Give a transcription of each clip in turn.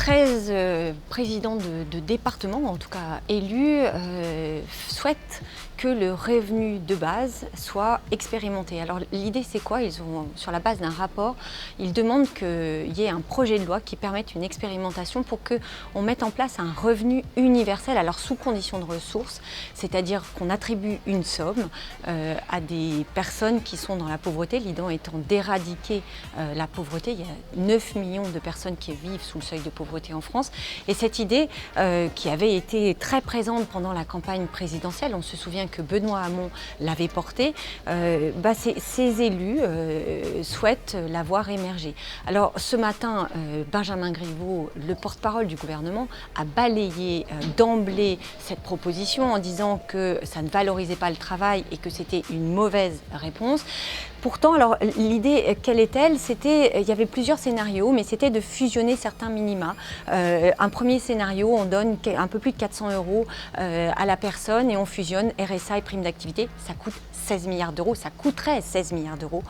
13 présidents de départements, en tout cas élus, souhaitent que le revenu de base soit expérimenté. Alors l'idée c'est quoi? Sur la base d'un rapport, ils demandent qu'il y ait un projet de loi qui permette une expérimentation pour qu'on mette en place un revenu universel, alors sous condition de ressources, c'est-à-dire qu'on attribue une somme à des personnes qui sont dans la pauvreté, l'idée étant d'éradiquer la pauvreté. Il y a 9 millions de personnes qui vivent sous le seuil de pauvreté en France. Et cette idée qui avait été très présente pendant la campagne présidentielle, on se souvient que Benoît Hamon l'avait portée, ces élus souhaitent la voir émerger. Alors ce matin, Benjamin Griveaux, le porte-parole du gouvernement, a balayé d'emblée cette proposition en disant que ça ne valorisait pas le travail et que c'était une mauvaise réponse. Pourtant, alors l'idée, quelle est-elle? Il y avait plusieurs scénarios, mais c'était de fusionner certains minima. Un premier scénario, on donne un peu plus de 400 € à la personne et on fusionne RSA et prime d'activité. Ça coûte 16 milliards d'euros, ça coûterait 16 milliards d'euros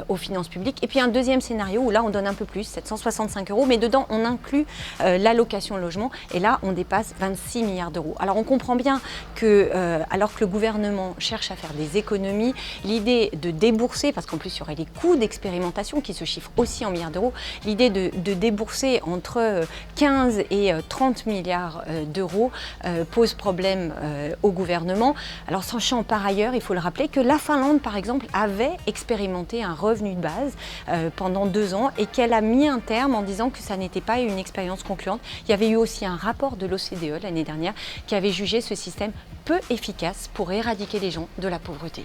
aux finances publiques. Et puis un deuxième scénario où là, on donne un peu plus, 765 €, mais dedans, on inclut l'allocation logement et là, on dépasse 26 milliards d'euros. Alors on comprend bien que, alors que le gouvernement cherche à faire des économies, l'idée de débourser, parce qu'en plus il y aurait les coûts d'expérimentation qui se chiffrent aussi en milliards d'euros, l'idée de débourser entre 15 et 30 milliards d'euros pose problème au gouvernement. Alors sachant par ailleurs, il faut le rappeler, que la Finlande par exemple avait expérimenté un revenu de base pendant 2 ans et qu'elle a mis un terme en disant que ça n'était pas une expérience concluante. Il y avait eu aussi un rapport de l'OCDE l'année dernière qui avait jugé ce système peu efficace pour éradiquer les gens de la pauvreté.